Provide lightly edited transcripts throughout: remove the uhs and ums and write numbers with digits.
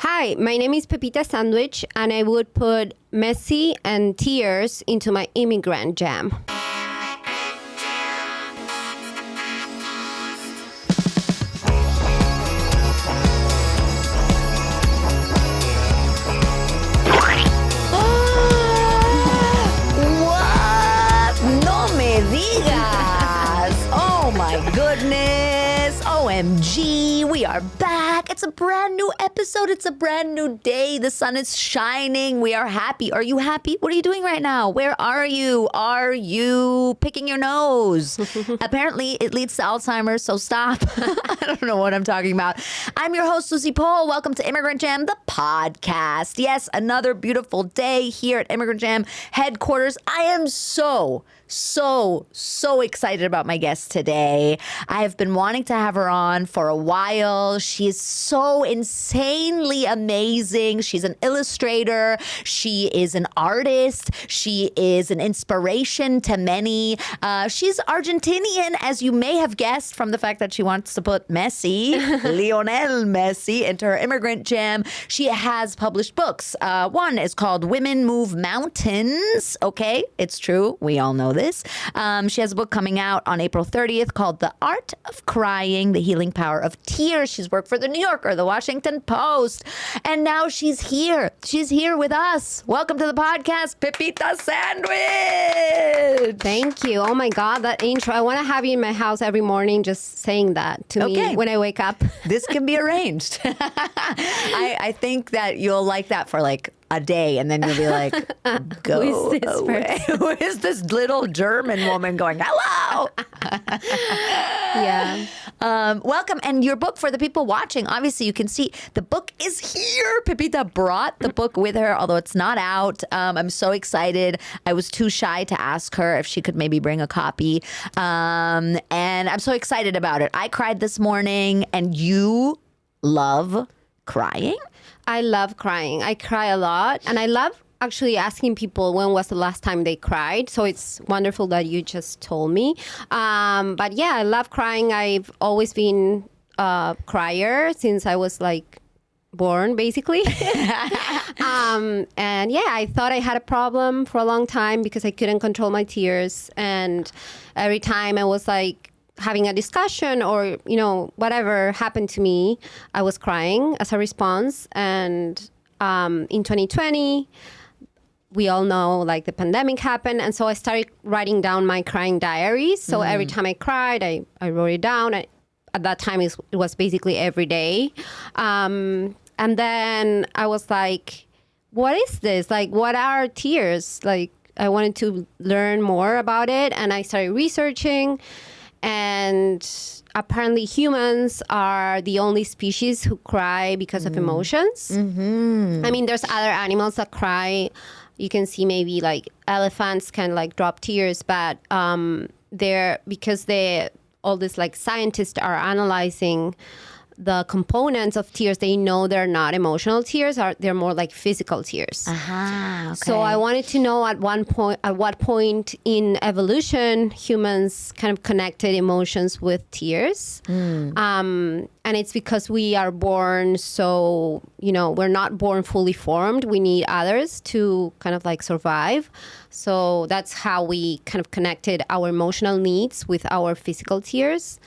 Hi, my name is Pepita Sandwich, and I would put Messi and tears into my Immigrant jam. What? No me digas. Oh my goodness. OMG. We are back. It's a brand new episode. It's a brand new day. The sun is shining. We are happy. Are you happy? What are you doing right now? Where are you? Are you picking your nose? Apparently, it leads to Alzheimer's, so stop. I don't know what I'm talking about. I'm your host, Lucie. Welcome to Immigrant Jam, the podcast. Yes, another beautiful day here at Immigrant Jam headquarters. I am so excited about my guest today. I have been wanting to have her on for a while. She is so insanely amazing. She's an illustrator. She is an artist. She is an inspiration to many. She's Argentinian, as you may have guessed from the fact that she wants to put Messi, Lionel Messi, into her Immigrant Jam. She has published books. One is called Women Move Mountains. Okay, it's true. We all know this. She has a book coming out on April 30th called The Art of Crying, The Healing Power of Tears. She's worked for The New Yorker, The Washington Post, and now she's here. She's here with us. Welcome to the podcast, Pepita Sandwich. Thank you. Oh my God, that intro. I want to have you in my house every morning just saying that to me when I wake up. This can be arranged. I think that you'll like that for like a day, and then you'll be like, go Who is this away. Who is this little German woman going, hello? Yeah. Welcome. And your book, for the people watching, obviously you can see the book is here. Pepita brought the book with her, although it's not out. I'm so excited. I was too shy to ask her if she could maybe bring a copy. And I'm so excited about it. I cried this morning, and you love crying? I love crying. I cry a lot, and I love actually asking people when was the last time they cried. So it's wonderful that you just told me. But yeah, I love crying. I've always been a crier since I was like born, basically. And yeah, I thought I had a problem for a long time because I couldn't control my tears. And every time I was like having a discussion or, you know, whatever happened to me, I was crying as a response. And in 2020, we all know like the pandemic happened. And so I started writing down my crying diaries. So every time I cried, I wrote it down. At that time, it was basically every day. And then I was like, what is this? Like, what are tears? Like, I wanted to learn more about it. And I started researching. And apparently humans are the only species who cry because of emotions. Mm-hmm. I mean, there's other animals that cry. You can see maybe like elephants can like drop tears, but because all these like scientists are analyzing the components of tears, they know they're not emotional tears, they're more like physical tears. Okay. So I wanted to know at what point in evolution humans kind of connected emotions with tears. And it's because we are born so, you know, we're not born fully formed. We need others to kind of like survive. So that's how we kind of connected our emotional needs with our physical tears.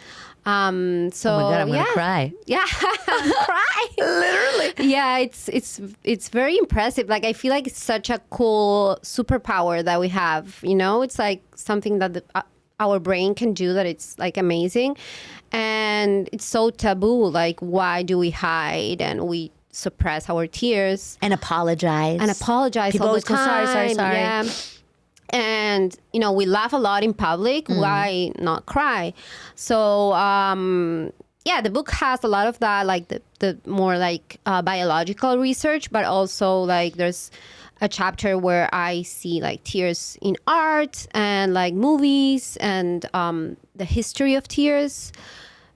So oh my God, I'm gonna cry. Yeah, cry. Literally. Yeah, it's very impressive. Like, I feel like it's such a cool superpower that we have. You know, it's like something that our brain can do that it's like amazing, and it's so taboo. Like, why do we hide and we suppress our tears And apologize. People all always the time. go, sorry. Yeah. And, you know, we laugh a lot in public. Why not cry? So, yeah, the book has a lot of that, like the more like biological research, but also like there's a chapter where I see like tears in art and like movies and the history of tears,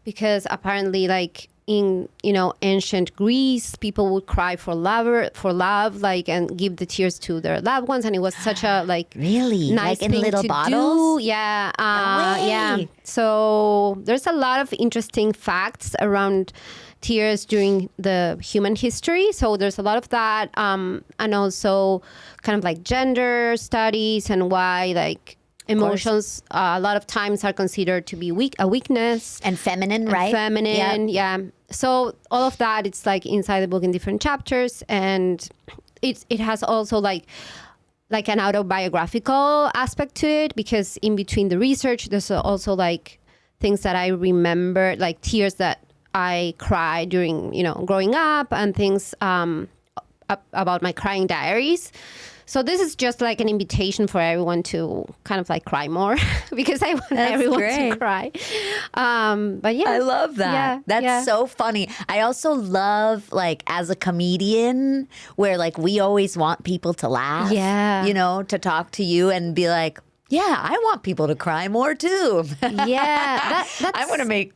because apparently like in, you know, ancient Greece, people would cry for love, like, and give the tears to their loved ones, and it was such a like really nice like in thing little to bottles. do. Yeah, No way. yeah. So there's a lot of interesting facts around tears during the human history. So there's a lot of that, and also kind of like gender studies and why like emotions a lot of times are considered to be a weakness. And feminine, right? Feminine, yeah. So all of that, it's like inside the book in different chapters, and it has also like an autobiographical aspect to it, because in between the research, there's also like things that I remember, like tears that I cried during, growing up, and things about my crying diaries. So this is just like an invitation for everyone to kind of like cry more because I want everyone to cry. But yeah. I love that. Yeah, That's so funny. I also love, like, as a comedian, where like we always want people to laugh. Yeah. To talk to you and be like, yeah, I want people to cry more too. Yeah. I want to make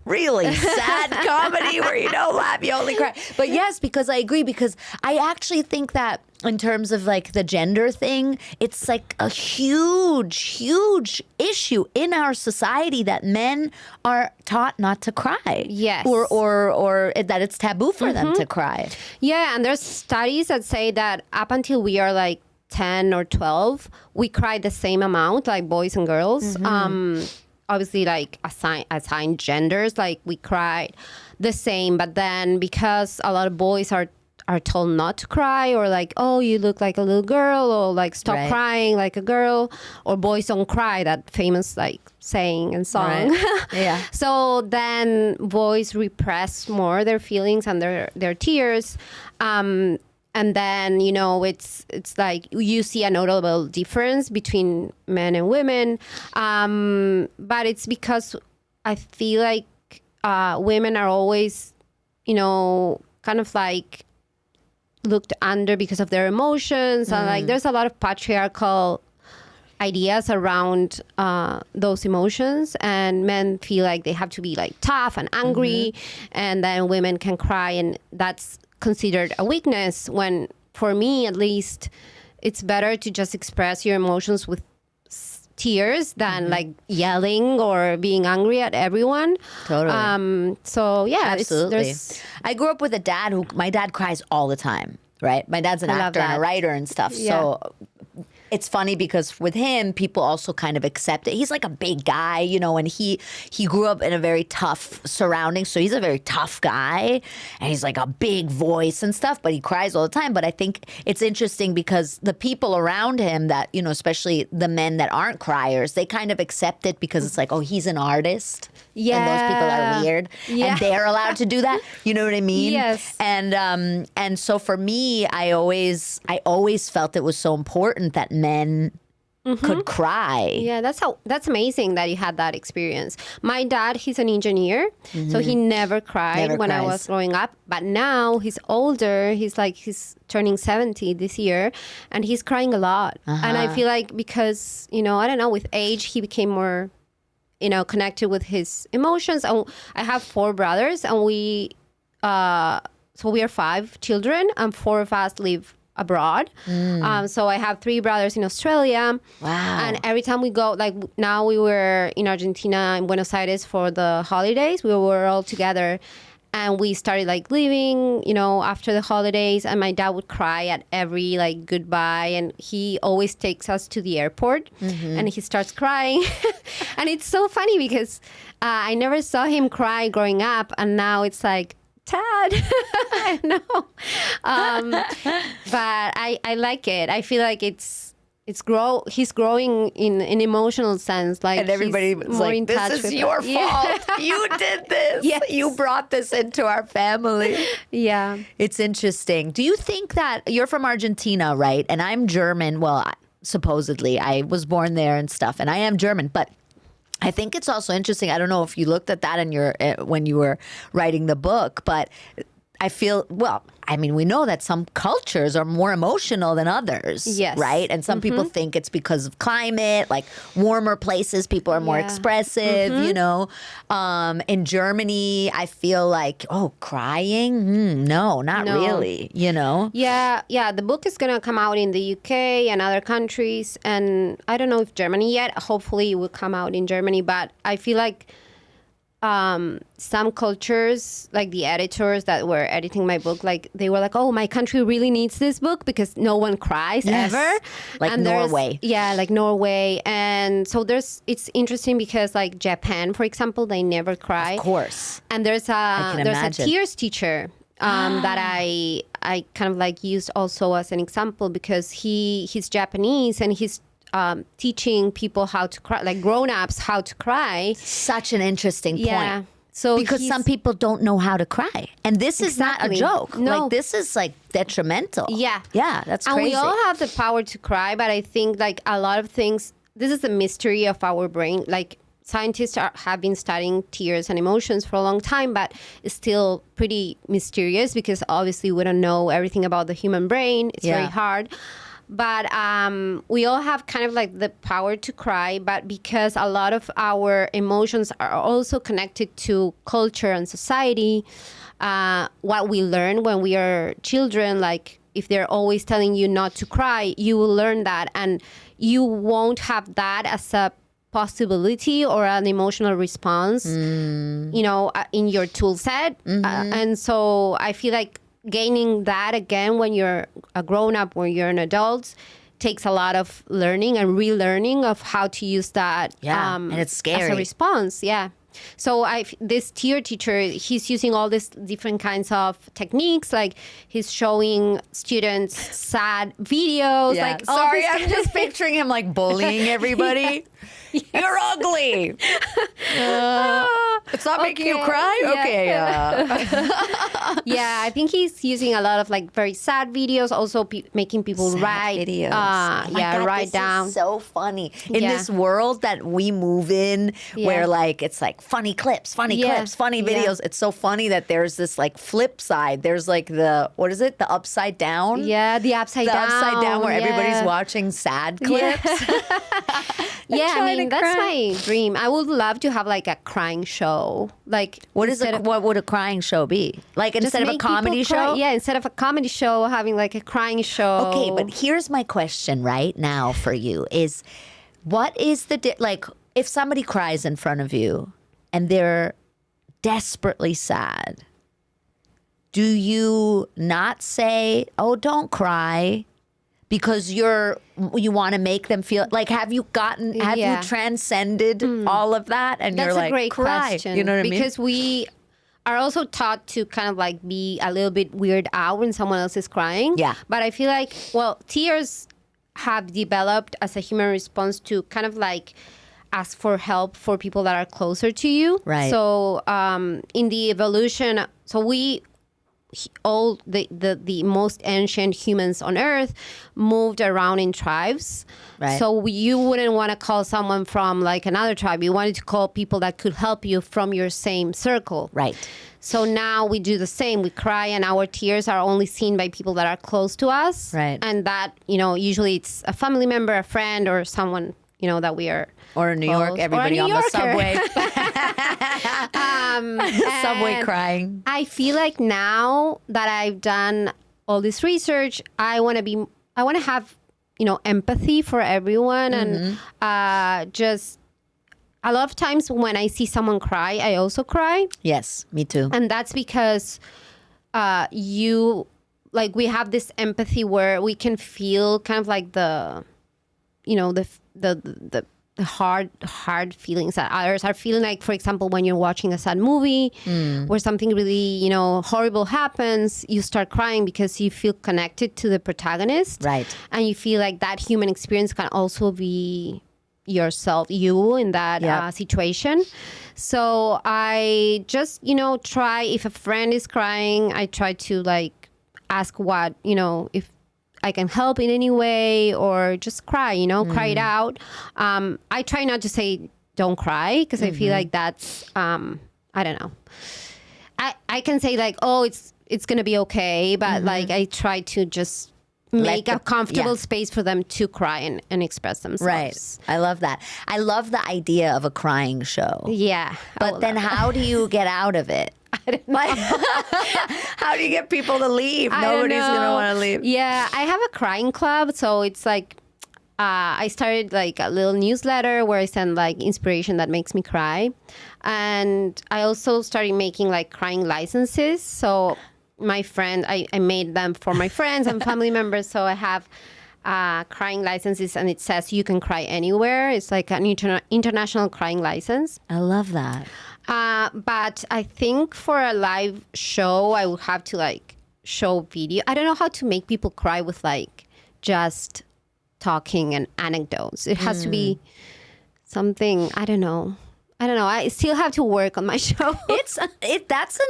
really sad comedy where you don't laugh, you only cry. But yes, because I agree, because I actually think that in terms of like the gender thing, it's like a huge issue in our society that men are taught not to cry. Yes. Or that it's taboo for them to cry. Yeah, and there's studies that say that up until we are like 10 or 12, we cry the same amount, like boys and girls. Obviously, like assigned genders, like we cry the same, but then because a lot of boys are told not to cry, or like, oh, you look like a little girl, or like stop crying like a girl, or boys don't cry, that famous like saying and song. Right. Yeah. So then boys repress more their feelings and their tears. And then, it's like you see a notable difference between men and women. But it's because I feel like women are always, kind of like looked under because of their emotions. And like there's a lot of patriarchal ideas around those emotions, and men feel like they have to be like tough and angry, and then women can cry, and that's considered a weakness, when for me at least it's better to just express your emotions with tears than like yelling or being angry at everyone. Totally. So yeah, absolutely. I grew up with a dad my dad cries all the time, right? My dad's an actor and a writer and stuff. Yeah. So it's funny because with him, people also kind of accept it. He's like a big guy, and he grew up in a very tough surrounding. So he's a very tough guy, and he's like a big voice and stuff, but he cries all the time. But I think it's interesting because the people around him that, especially the men that aren't criers, they kind of accept it because it's like, oh, he's an artist. Yeah. And those people are weird. Yeah. And they're allowed to do that. You know what I mean? Yes. And so for me, I always felt it was so important that men could cry. Yeah, that's amazing that you had that experience. My dad, he's an engineer, so he never cried when I was growing up. But now he's older. He's turning 70 this year, and he's crying a lot. And I feel like because, I don't know, with age, he became more, connected with his emotions. And I have 4 brothers, and we are 5 children, and 4 of us live abroad. So I have 3 brothers in Australia. Wow. And every time we go, like now we were in Argentina, in Buenos Aires for the holidays. We were all together, and we started like leaving, after the holidays, and my dad would cry at every like goodbye, and he always takes us to the airport and he starts crying. And it's so funny because I never saw him cry growing up, and now it's like, Tad. I know. But I like it. I feel like he's growing in an emotional sense. Like, and everybody was like, this is your fault. You did this. Yes. You brought this into our family. Yeah. It's interesting. Do you think that you're from Argentina, right? And I'm German. Well, supposedly I was born there and stuff, and I am German, but I think it's also interesting. I don't know if you looked at that in when you were writing the book, but I feel, we know that some cultures are more emotional than others, yes, right? And some people think it's because of climate, like warmer places, people are more expressive, In Germany, I feel like, crying? No, not really, Yeah, the book is going to come out in the UK and other countries, and I don't know if Germany yet. Hopefully it will come out in Germany, but I feel like, I don't know, Germany, I feel like it's growing. He's growing in an emotional sense. Like, there's a lot of patriarchal ideas around those emotions, and I feel like some cultures, like the editors that were editing my book, like they were like, oh, my country really needs this book because no one cries ever. Like and Norway. Yeah, like Norway. And so it's interesting because like Japan, for example, they never cry. Of course. And there's a tears teacher that I kind of like used also as an example because he's Japanese and he's teaching people how to cry, like grown-ups how to cry. Such an interesting point. Yeah. So because some people don't know how to cry. And this is not a joke. No. Like this is like detrimental. Yeah. Yeah, that's crazy. And we all have the power to cry, but I think like a lot of things, this is a mystery of our brain. Like scientists have been studying tears and emotions for a long time, but it's still pretty mysterious because obviously we don't know everything about the human brain. It's very hard. But we all have kind of like the power to cry, but because a lot of our emotions are also connected to culture and society, what we learn when we are children, like if they're always telling you not to cry, you will learn that and you won't have that as a possibility or an emotional response, you know, in your tool set. And so I feel like gaining that again when you're a grown-up, when you're an adult, takes a lot of learning and relearning of how to use that and it's scary. as a response. So this tear teacher, he's using all these different kinds of techniques. Like he's showing students sad videos. Yeah. Like, all sorry, this I'm just picturing him like bullying everybody. Yes. You're ugly. It's not making you cry? Yeah. Okay. Yeah, I think he's using a lot of like very sad videos, also making people write videos. God, write down. Is so funny. In this world that we move in where like it's like funny clips, funny videos. It's so funny that there's this like flip side. There's like what is it? The upside down? Yeah, the upside down. The upside down where everybody's watching sad clips. Yeah, I mean, that's my dream. I would love to have like a crying show. Like what would a crying show be? Like instead of a comedy show? Yeah, instead of a comedy show, having like a crying show. Okay, but here's my question right now for you is what is like if somebody cries in front of you and they're desperately sad, do you not say, "Oh, don't cry," because you want to make them feel like have you transcended all of that and that's you're like a great cry. Question. You know what I mean? Because we are also taught to kind of like be a little bit weird out when someone else is crying. Yeah. But I feel like, well, tears have developed as a human response to kind of like ask for help for people that are closer to you. Right. So in the evolution, all the most ancient humans on Earth moved around in tribes. Right. So you wouldn't want to call someone from like another tribe. You wanted to call people that could help you from your same circle. Right. So now we do the same. We cry and our tears are only seen by people that are close to us. Right. And that, usually it's a family member, a friend, or someone, that we are or in New York, everybody on the subway. Subway crying. I feel like now that I've done all this research, I want to have, empathy for everyone. And just a lot of times when I see someone cry, I also cry. Yes, me too. And that's because we have this empathy where we can feel kind of like the hard feelings that others are feeling. Like, for example, when you're watching a sad movie where something really, horrible happens, you start crying because you feel connected to the protagonist. Right. And you feel like that human experience can also be you in that situation. So I just, try, if a friend is crying, I try to like ask what, if I can help in any way, or just cry, cry it out. I try not to say don't cry because I feel like that's, I don't know. I can say like, oh, it's going to be okay. But like I try to just make a comfortable space for them to cry and express themselves. Right. I love that. I love the idea of a crying show. Yeah. But then how do you get out of it? I don't know. How do you get people to leave? Nobody's going to want to leave. Yeah. I have a crying club. So it's like, I started like a little newsletter where I send like inspiration that makes me cry. And I also started making like crying licenses. So my friend, I made them for my friends and family members. So I have crying licenses, and it says you can cry anywhere. It's like an international crying license. I love that. But I think for a live show, I would have to like show video. I don't know how to make people cry with like just talking and anecdotes. It has to be something, I don't know. I still have to work on my show. That's an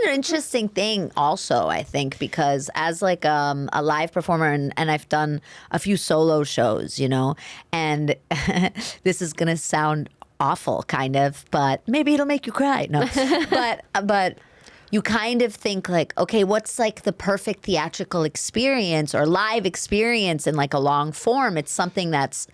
interesting thing also, I think, because as like a live performer, and I've done a few solo shows, and this is going to sound awful kind of, but maybe it'll make you cry. No, but you kind of think like, okay, what's like the perfect theatrical experience or live experience in like a long form? It's something that's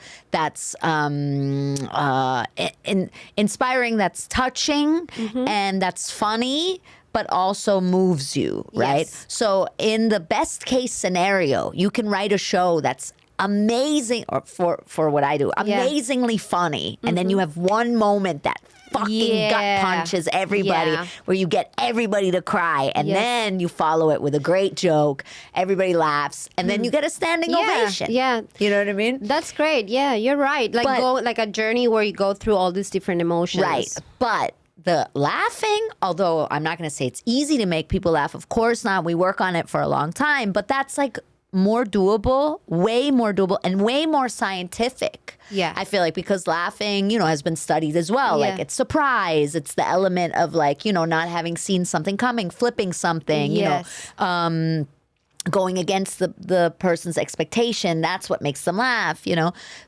inspiring, that's touching, and that's funny, but also moves you, right? Yes. So in the best case scenario, you can write a show that's amazing, or for what I do, amazingly funny, and then you have one moment that fucking gut punches everybody, where you get everybody to cry, and then you follow it with a great joke, everybody laughs, and then you get a standing ovation. Yeah. You know what I mean? That's great. Yeah, you're right. Like go like a journey where you go through all these different emotions. Right. But the laughing, although I'm not going to say it's easy to make people laugh, of course not. We work on it for a long time, but that's like more doable, way more doable, and way more scientific. Yeah. I feel like, because laughing, has been studied as well. Yeah. Like it's surprise. It's the element of like, not having seen something coming, flipping something, going against the person's expectation. That's what makes them laugh,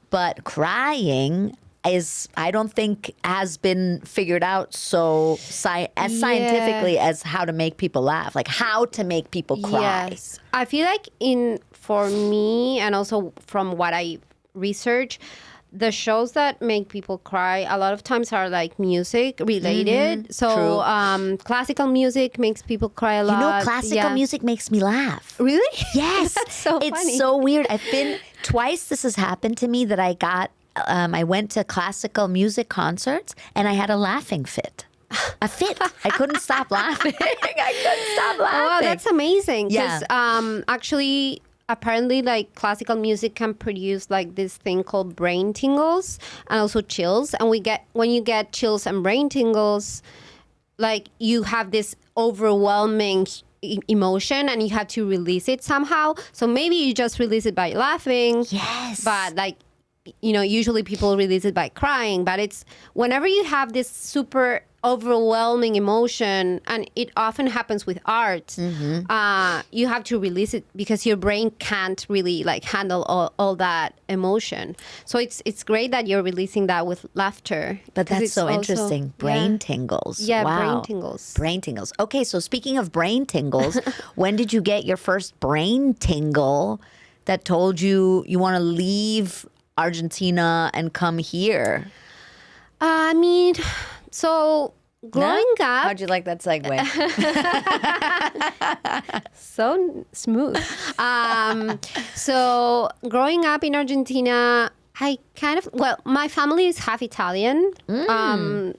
But crying is, I don't think, has been figured out scientifically as how to make people laugh, like how to make people cry. Yes. I feel like for me, and also from what I research, the shows that make people cry a lot of times are like music related. So classical music makes people cry a lot. Classical music makes me laugh. Really? Yes. That's so it's funny. so weird. I've been twice. This has happened to me that I went to classical music concerts and I had a laughing fit. A fit. I couldn't stop laughing. Oh, wow, that's amazing. Yeah. Actually, apparently, like classical music can produce like this thing called brain tingles and also chills. And when you get chills and brain tingles, like you have this overwhelming emotion and you have to release it somehow. So maybe you just release it by laughing. Yes. But like, usually people release it by crying. But it's whenever you have this super overwhelming emotion, and it often happens with art, you have to release it because your brain can't really like handle all that emotion. So it's great that you're releasing that with laughter. But that's so interesting. Brain tingles. Yeah, wow. brain tingles. Brain tingles. Okay, so speaking of brain tingles, when did you get your first brain tingle that told you want to leave Argentina and come here? I mean, so growing up... How'd you like that segue? So smooth. So growing up in Argentina, I my family is half Italian.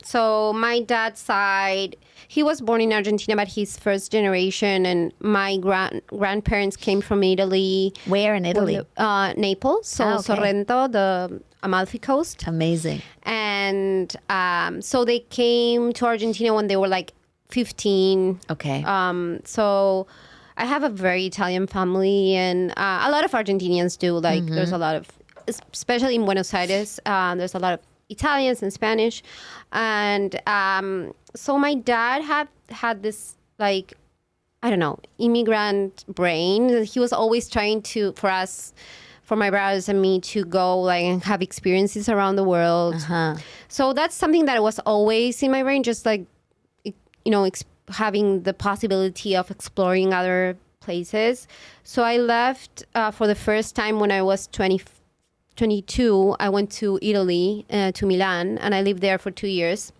So my dad's side, he was born in Argentina, but he's first generation. And my grandparents came from Italy. Where in Italy? Naples, so okay. Sorrento, the Amalfi Coast. Amazing. And so they came to Argentina when they were like 15. Okay. So I have a very Italian family, and a lot of Argentinians do. Like there's a lot of, especially in Buenos Aires, there's a lot of Italians and Spanish. And so my dad had this like, I don't know, immigrant brain. He was always trying for my brothers and me to go like and have experiences around the world. So that's something that was always in my brain, just like, having the possibility of exploring other places. So I left for the first time when I was 22. I went to Italy, to Milan, and I lived there for 2 years.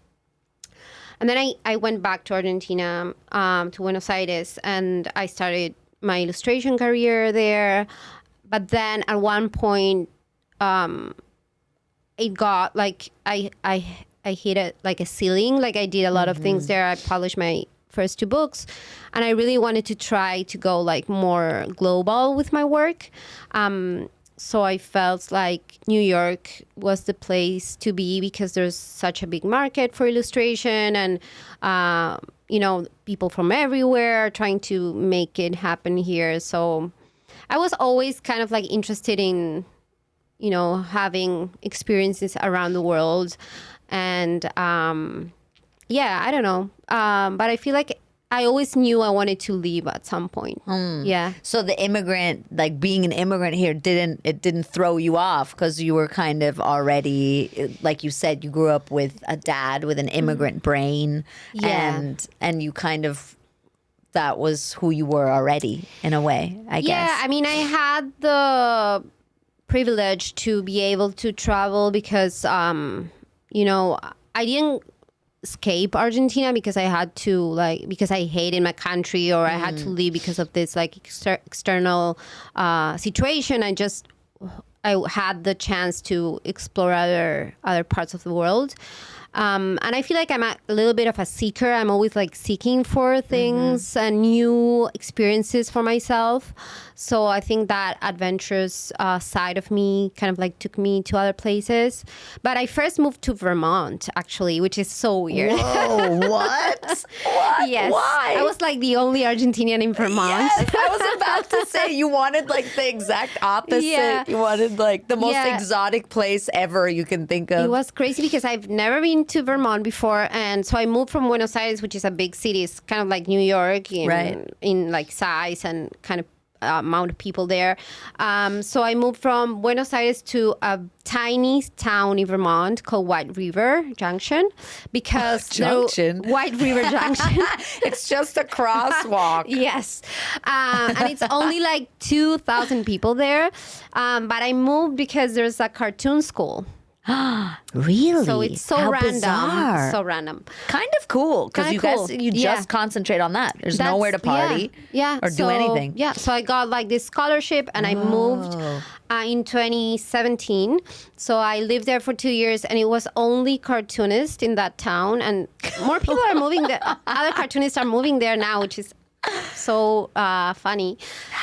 And then I went back to Argentina, to Buenos Aires, and I started my illustration career there. But then at one point, it got like I I hit it like a ceiling. Like I did a lot of things there. I published my first 2 books, and I really wanted to try to go like more global with my work. So I felt like New York was the place to be because there's such a big market for illustration, and people from everywhere are trying to make it happen here. So I was always kind of like interested in, having experiences around the world. And I don't know. But I feel like I always knew I wanted to leave at some point. Yeah. So the immigrant, like being an immigrant here, didn't throw you off because you were kind of already, like you said, you grew up with a dad with an immigrant brain. Yeah. And you kind of, that was who you were already in a way, I guess. Yeah, I mean, I had the privilege to be able to travel because, I didn't escape Argentina because I had to, because I hated my country, or I had to leave because of this external situation. I had the chance to explore other parts of the world. And I feel like I'm a little bit of a seeker. I'm always seeking for things and new experiences for myself. So I think that adventurous side of me kind of took me to other places. But I first moved to Vermont, actually, which is so weird. Whoa, what? What? Yes. Why? I was the only Argentinian in Vermont. Yes, I was about to say you wanted the exact opposite. Yeah. You wanted the most exotic place ever you can think of. It was crazy because I've never been to Vermont before, and so I moved from Buenos Aires, which is a big city. It's kind of like New York in size and kind of amount of people there. So I moved from Buenos Aires to a tiny town in Vermont called White River Junction because White River Junction. It's just a crosswalk. Yes. And it's only 2,000 people there. But I moved because there's a cartoon school. Really? So it's so How random. bizarre. So random. Kind of cool because you guys just concentrate on that. There's nowhere to party or do anything. Yeah, so I got this scholarship and I moved in 2017. So I lived there for 2 years, and it was only cartoonists in that town, and more people are moving there. Other cartoonists are moving there now, which is so funny.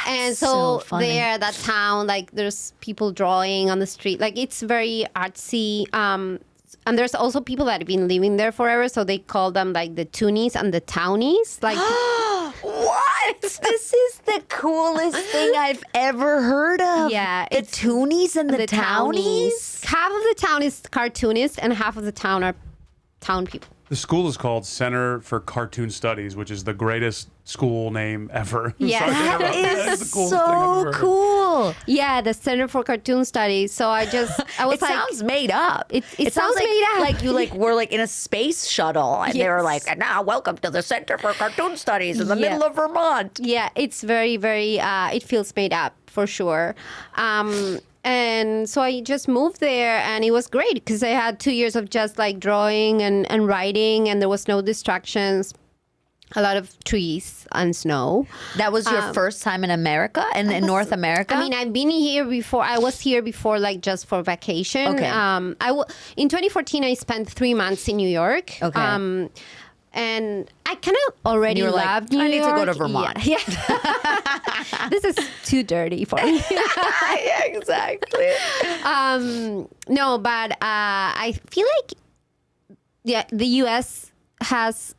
And so there, that town, there's people drawing on the street. It's very artsy. And there's also people that have been living there forever, so they call them the Toonies and the Townies. What? This is the coolest thing I've ever heard of. Yeah. The Toonies and the Townies? Half of the town is cartoonists and half of the town are town people. The school is called Center for Cartoon Studies, which is the greatest school name ever. Yeah, that is so cool. Yeah, the Center for Cartoon Studies. So I was it sounds made up. It sounds made up. Like you were in a space shuttle, and they were and now welcome to the Center for Cartoon Studies in the middle of Vermont. Yeah, it's very, very. It feels made up for sure. And so I just moved there, and it was great because I had 2 years of just drawing and writing, and there was no distractions. A lot of trees and snow. That was your first time in America and in North America? I mean, I've been here before. I was here before, just for vacation. Okay. In 2014, I spent 3 months in New York. Okay. And I kind of already loved New York. I need to go to Vermont. Yeah. This is too dirty for me. Yeah, exactly. No, but I feel the U.S. has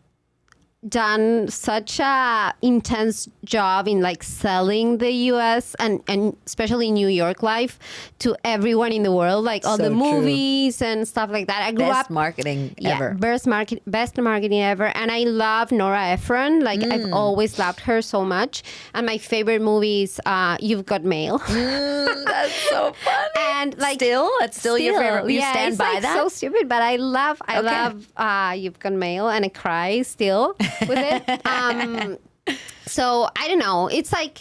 done such a intense job in selling the U.S. and especially New York life to everyone in the world, all So the true. movies and stuff like that. I grew Best up marketing ever. Best marketing ever. And I love Nora Ephron. I've always loved her so much. And my favorite movie is You've Got Mail. That's so funny. And it's still your favorite. You stand it's by that? So stupid, but I love You've Got Mail, and I cry still with it. So I don't know. It's I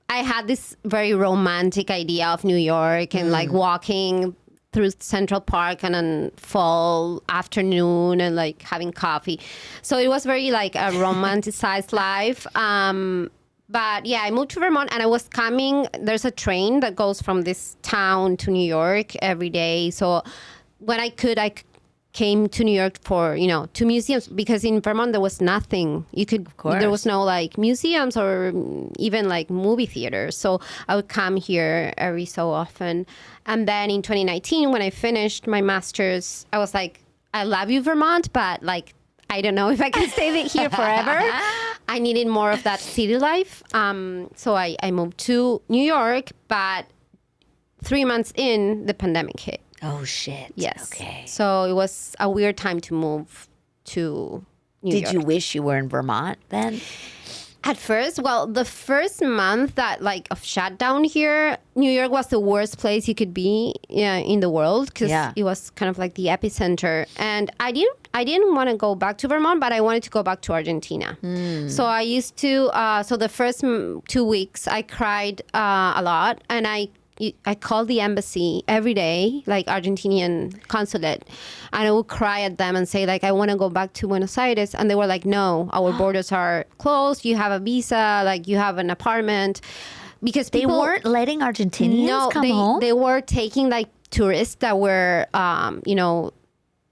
had this very romantic idea of New York and walking through Central Park and on fall afternoon and having coffee. So it was very a romanticized life. But yeah, I moved to Vermont, and I was coming. There's a train that goes from this town to New York every day. So when I came to New York for, to museums, because in Vermont there was nothing. There was no like museums or even like movie theaters. So I would come here every so often. And then in 2019, when I finished my master's, I was like, I love you, Vermont, but like, I don't know if I can stay here forever. I needed more of that city life. So I moved to New York, but 3 months in, the pandemic hit. Oh, shit. Yes. Okay. So it was a weird time to move to New York. Did you wish you were in Vermont then? At first, well, the first month that like of shutdown here, New York was the worst place you could be in the world, because it was kind of like the epicenter. And I didn't want to go back to Vermont, but I wanted to go back to Argentina. So I used to. So the first 2 weeks, I cried a lot, and I called the embassy every day, like Argentinian consulate, and I would cry at them and say, like, I want to go back to Buenos Aires. And they were like, no, our borders are closed. You have a visa, like you have an apartment. Because They weren't letting Argentinians come home? They were taking like tourists that were,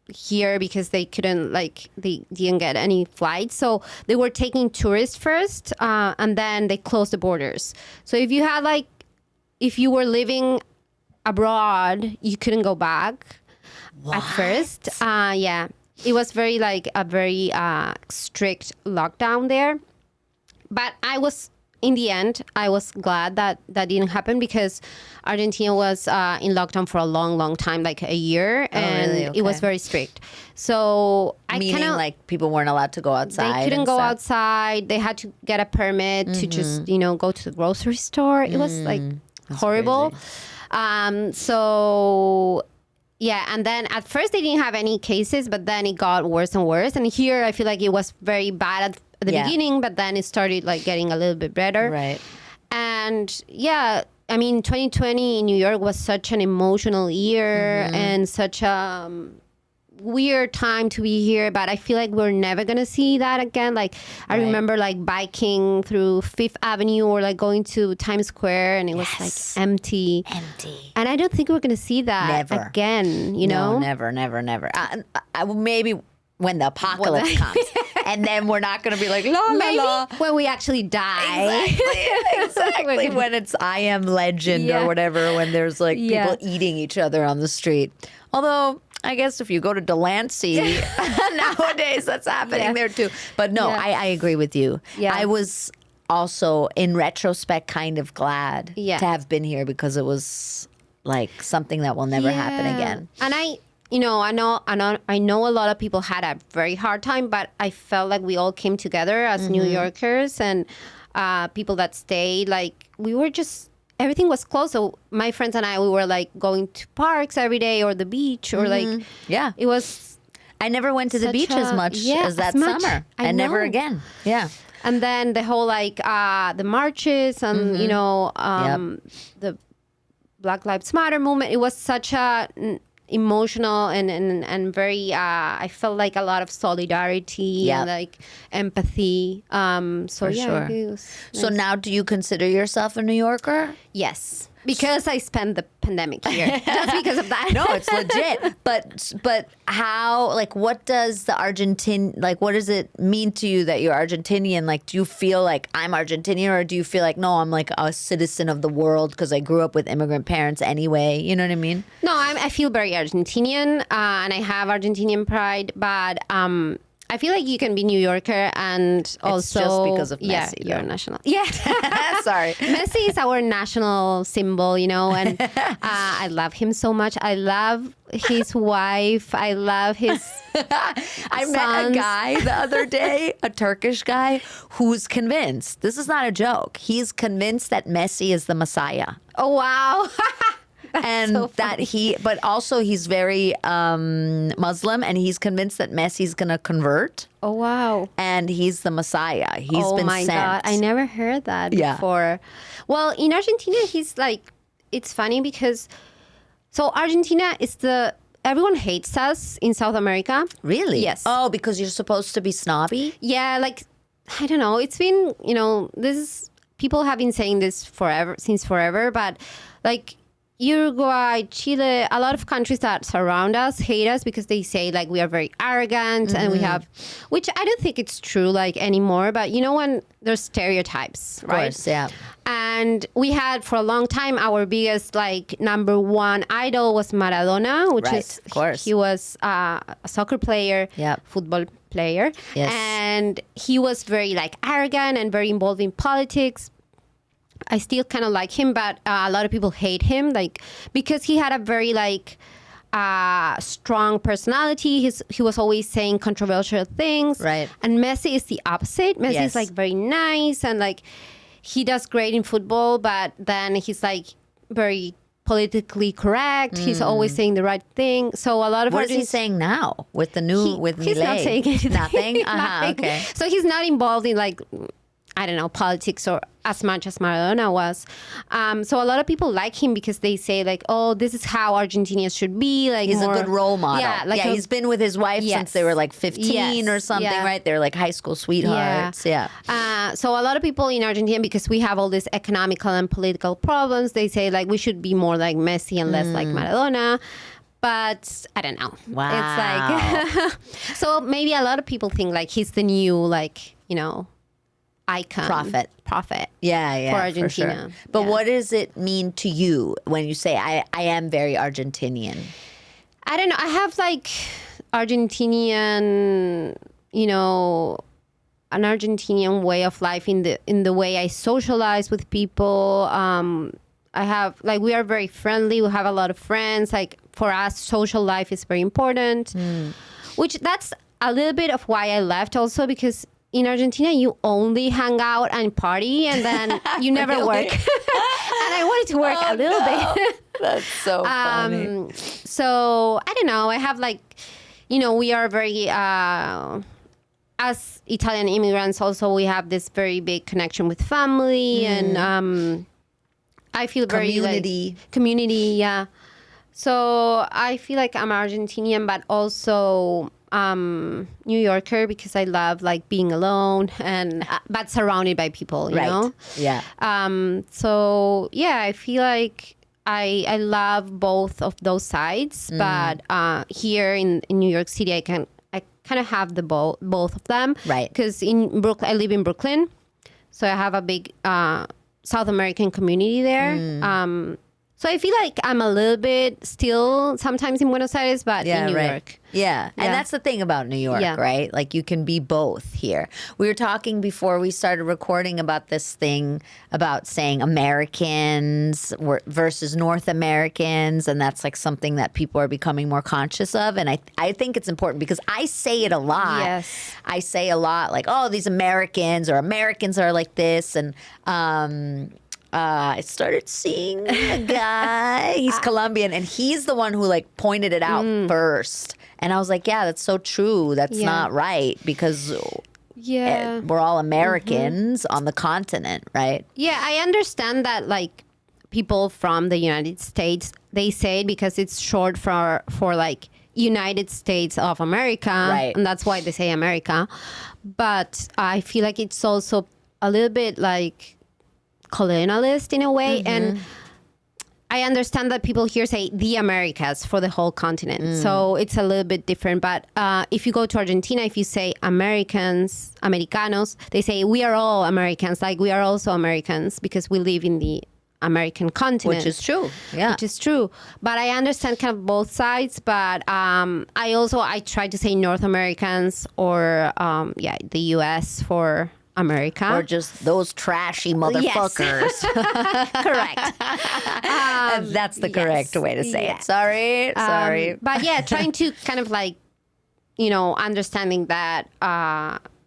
here because they couldn't, like, they didn't get any flights. So they were taking tourists first, and then they closed the borders. So if you had like, if you were living abroad, you couldn't go back at first. It was very like a very strict lockdown there. But in the end, I was glad that didn't happen, because Argentina was in lockdown for a long, long time, like a year. And really? Okay. It was very strict. So Meaning like people weren't allowed to go outside? They couldn't go outside. They had to get a permit to just, go to the grocery store. It was like horrible. So yeah, and then at first they didn't have any cases, but then it got worse and worse. And here I feel like it was very bad at the beginning, but then it started like getting a little bit better. Right. And yeah, I mean, 2020 in New York was such an emotional year and such a weird time to be here, but I feel like we're never gonna see that again. Like I remember like biking through Fifth Avenue or like going to Times Square, and it was like empty. And I don't think we're gonna see that again. No, never. Maybe when the apocalypse comes, and then we're not gonna be like la la la when we actually die. Exactly. When it's I Am Legend or whatever. When there's like people eating each other on the street. Although, I guess if you go to Delancey nowadays, that's happening there too. But no, I agree with you. Yeah. I was also, in retrospect, kind of glad to have been here, because it was like something that will never happen again. And I know a lot of people had a very hard time, but I felt like we all came together as New Yorkers, and people that stayed. Like we were just. Everything was closed. So my friends and I, we were like going to parks every day, or the beach, or like, it was. I never went to the beach as much as that summer. And never again. Yeah. And then the whole like the marches and, the Black Lives Matter movement. It was such a emotional and very, I felt like a lot of solidarity and like empathy. So sure. It was nice. So now, do you consider yourself a New Yorker? Yes, because I spent the pandemic here. Just because of that. No, it's legit. But how? Like, what does what does it mean to you that you're Argentinian? Like, do you feel like I'm Argentinian, or do you feel like, no, I'm like a citizen of the world because I grew up with immigrant parents anyway? You know what I mean? No, I feel very Argentinian, and I have Argentinian pride, but I feel like you can be New Yorker and also just because of Messi. You're national. Yeah, sorry. Messi is our national symbol, and I love him so much. I love his wife. I love his. I met a guy the other day, a Turkish guy, who's convinced. This is not a joke. He's convinced that Messi is the Messiah. Oh wow. And so but also he's very Muslim, and he's convinced that Messi's going to convert. Oh, wow. And he's the Messiah. He's been sent. Oh, my God. I never heard that before. Well, in Argentina, he's like, it's funny because, so Argentina is everyone hates us in South America. Really? Yes. Oh, because you're supposed to be snobby? Yeah, like, I don't know. It's been, people have been saying this since forever, but like, Uruguay, Chile, a lot of countries that surround us hate us because they say like we are very arrogant and we have, which I don't think it's true like anymore, but you know when there's stereotypes, right? Of course, yeah. And we had for a long time our biggest like number one idol was Maradona, which Right, is of course. he was a soccer player, Yep. football player, Yes. and he was very like arrogant and very involved in politics. I still kind of like him, but a lot of people hate him, like because he had a very like strong personality. He was always saying controversial things. Right. And Messi is the opposite. Messi Yes. is like very nice and like he does great in football, but then he's like very politically correct. He's always saying the right thing. So a lot of What is he Argentinians- saying now with the new with he's not Milei? saying anything. Nothing. Nothing. Okay. So he's not involved in like, I don't know, politics or as much as Maradona was. So a lot of people like him because they say like, oh, this is how Argentinians should be. Like He's more, a good role model. Yeah, like he's been with his wife Yes. since they were like 15 or Yes, something, yeah. right? They're like high school sweethearts. Yeah. So a lot of people in Argentina, because we have all these economical and political problems, they say like we should be more like Messi and less like Maradona. But I don't know. Wow. It's like so maybe a lot of people think like he's the new like, you know, icon. Prophet. Yeah, For for Argentina. sure. But Yeah. what does it mean to you when you say I am very Argentinian? I don't know. I have like Argentinian, you know, an Argentinian way of life in the way I socialize with people. I have like we are very friendly. We have a lot of friends. Like for us, social life is very important. Which that's a little bit of why I left also because in Argentina you only hang out and party and then you never Really? work. And I wanted to work a little bit. That's so funny. So I don't know. I have like, you know, we are very as Italian immigrants. Also, we have this very big connection with family, and I feel very Community. like community. Yeah. So I feel like I'm Argentinian, but also New Yorker because I love like being alone and but surrounded by people. You Right. know. Yeah. So yeah, I feel like I love both of those sides, but here in New York City, I kind of have the both of them, Right. Because in Brooklyn, I live in Brooklyn, so I have a big South American community there. So I feel like I'm a little bit still sometimes in Buenos Aires, but in New York. Yeah. And that's the thing about New York, Yeah. right? Like you can be both here. We were talking before we started recording about this thing about saying Americans versus North Americans. And that's like something that people are becoming more conscious of. And I think it's important because I say it a lot. Yes. I say a lot like, oh, these Americans or Americans are like this. And, I started seeing a guy. He's Colombian, and he's the one who like pointed it out first. And I was like, "Yeah, that's so true. That's Yeah. not right because Yeah. we're all Americans on the continent, right?" Yeah, I understand that like people from the United States, they say it because it's short for like United States of America. Right. And that's why they say America. But I feel like it's also a little bit like colonialist in a way. And I understand that people here say the Americas for the whole continent. So it's a little bit different. But if you go to Argentina, if you say Americanos, they say we are all Americans. Like we are also Americans because we live in the American continent. Which is true. Yeah. Which is true. But I understand kind of both sides. But I try to say North Americans or the US for America. Or just those trashy motherfuckers. Correct. That's the correct way to say Yeah. it. Sorry. But yeah, trying to kind of like, you know, understanding that,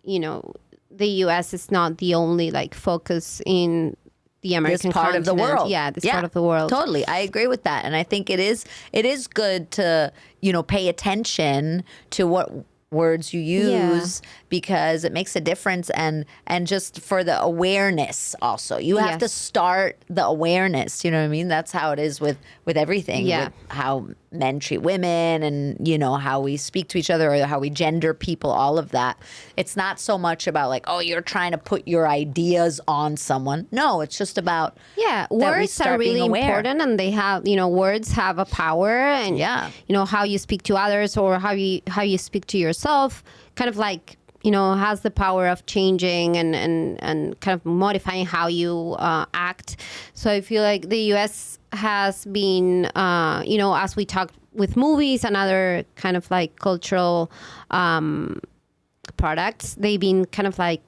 you know, the U.S. is not the only like focus in the American This part of the continent. world. Yeah, this part of the world. Totally. I agree with that. And I think it is good to, you know, pay attention to what words you use because it makes a difference and just for the awareness also. You have to start the awareness, you know what I mean? That's how it is with everything. Yeah. With how men treat women and, you know, how we speak to each other or how we gender people, all of that. It's not so much about like, oh, you're trying to put your ideas on someone. No, it's just about words are really important, and they have, you know, words have a power, and you know, how you speak to others or how you speak to yourself kind of like, you know, has the power of changing and kind of modifying how you act. So I feel like the US has been, you know, as we talked with movies and other kind of like cultural products, they've been kind of like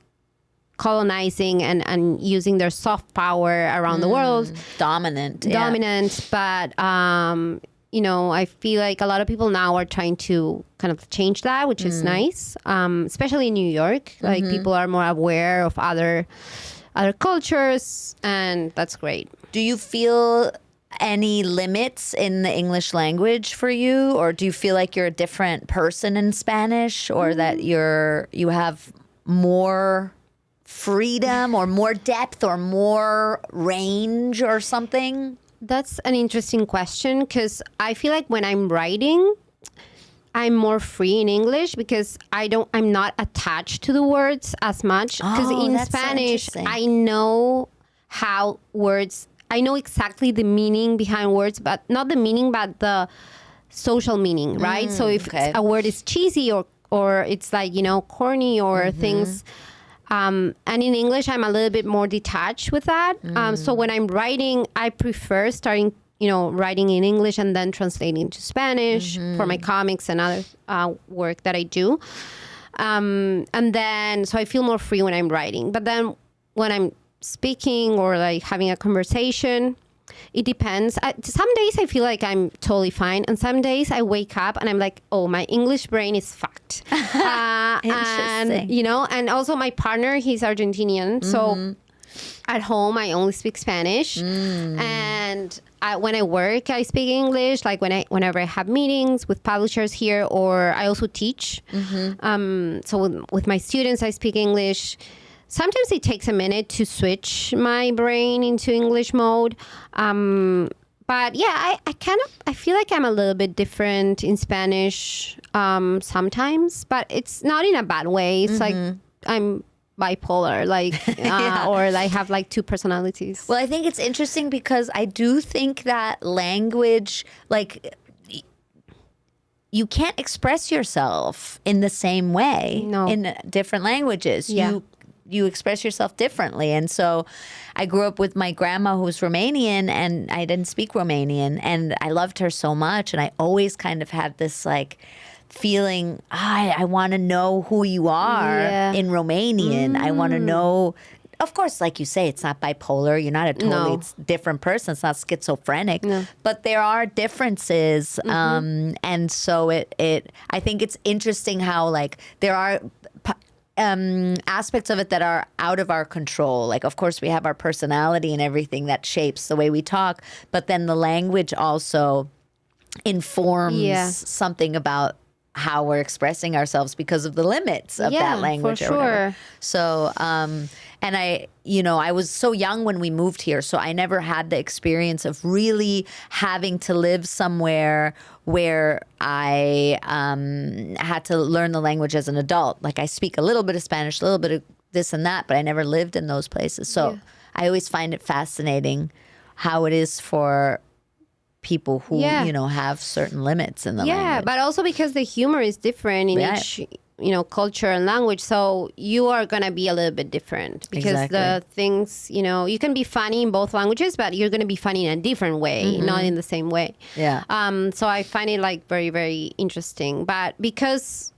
colonizing and using their soft power around the world. Dominant. But, you know, I feel like a lot of people now are trying to kind of change that, which is nice, especially in New York. Like people are more aware of other cultures, and that's great. Do you feel any limits in the English language for you, or do you feel like you're a different person in Spanish, or that you have more freedom or more depth or more range or something? That's an interesting question, because I feel like when I'm writing, I'm more free in English because I'm not attached to the words as much. Because in Spanish, I know I know exactly the meaning behind words, but not the meaning, but the social meaning, right? So if a word is cheesy or it's like, you know, corny or things. And in English, I'm a little bit more detached with that. So when I'm writing, I prefer starting, you know, writing in English and then translating to Spanish for my comics and other work that I do. And then, so I feel more free when I'm writing. But then when I'm speaking or like having a conversation, it depends. Some days I feel like I'm totally fine, and some days I wake up and I'm like, oh, my English brain is fucked. And, you know, and also my partner, he's Argentinian, so at home I only speak Spanish, and when I work I speak English. Like whenever I have meetings with publishers here, or I also teach. So with my students I speak English. Sometimes it takes a minute to switch my brain into English mode. But yeah, I feel like I'm a little bit different in Spanish sometimes, but it's not in a bad way. It's like I'm bipolar, like, or I have like two personalities. Well, I think it's interesting because I do think that language, like, you can't express yourself in the same way in different languages. You express yourself differently. And so I grew up with my grandma who's Romanian, and I didn't speak Romanian, and I loved her so much. And I always kind of had this like feeling, I want to know who you are in Romanian. I want to know, of course, like you say, it's not bipolar. You're not a totally different person. It's not schizophrenic, but there are differences. And so I think it's interesting how like there are aspects of it that are out of our control. Like, of course, we have our personality and everything that shapes the way we talk, but then the language also informs something about how we're expressing ourselves because of the limits of that language. For sure. Or whatever. So, and I was so young when we moved here, so I never had the experience of really having to live somewhere where I had to learn the language as an adult. Like, I speak a little bit of Spanish, a little bit of this and that, but I never lived in those places. So I always find it fascinating how it is for people who, have certain limits in the language. Yeah, but also because the humor is different in each culture and language, so you are gonna be a little bit different because the things, you can be funny in both languages, but you're gonna be funny in a different way, not in the same way. So I find it like very, very interesting. But because